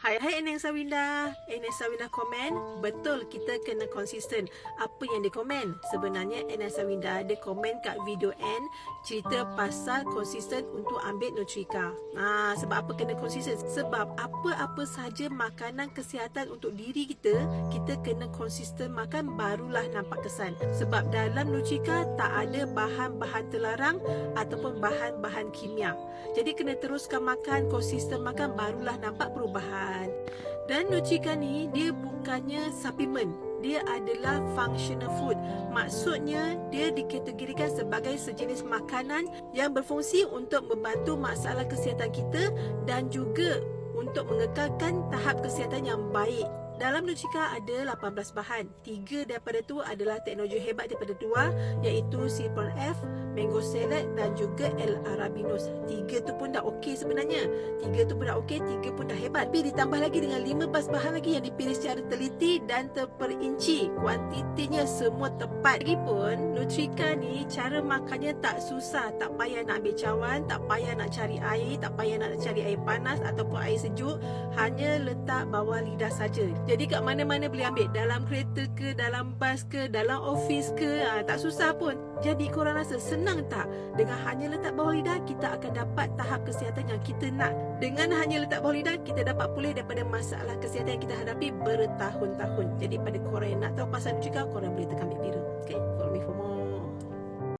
Hai Eneng Sawinda. Eneng Sawinda komen, betul kita kena konsisten. Apa yang dia komen? Sebenarnya Eneng Sawinda dia komen kat video N cerita pasal konsisten untuk ambil Nutrika. Sebab apa kena konsisten? Sebab apa-apa saja makanan kesihatan untuk diri kita, kita kena konsisten makan barulah nampak kesan. Sebab dalam Nutrika tak ada bahan-bahan terlarang ataupun bahan-bahan kimia. Jadi kena teruskan makan, konsisten makan barulah nampak perubahan. Dan Nutrika ni dia bukannya suplemen, dia adalah functional food. Maksudnya dia dikategorikan sebagai sejenis makanan yang berfungsi untuk membantu masalah kesihatan kita dan juga untuk mengekalkan tahap kesihatan yang baik. Dalam Nutrika ada 18 bahan. 3 daripada tu adalah teknologi hebat daripada Dua, iaitu Cipron F, Mango Salad dan juga L-Arabinose. 3 tu pun dah okey sebenarnya. 3 tu pun dah okey, 3 pun dah hebat. Tapi ditambah lagi dengan 15 bahan lagi yang dipilih secara teliti dan terperinci. Kuantitinya semua tepat. Lagipun Nutrika ni cara makannya tak susah. Tak payah nak ambil cawan, tak payah nak cari air, tak payah nak cari air panas ataupun air sejuk. Hanya letak bawah lidah saja. Jadi kat mana-mana boleh ambil. Dalam kereta ke, dalam bas ke, dalam office ke, tak susah pun. Jadi korang rasa senang tak? Dengan hanya letak bawah lidah, kita akan dapat tahap kesihatan yang kita nak. Dengan hanya letak bawah lidah, kita dapat pulih daripada masalah kesihatan yang kita hadapi bertahun-tahun. Jadi pada korang yang nak tahu pasal Nutrika, korang boleh tekan bit biru. Okay?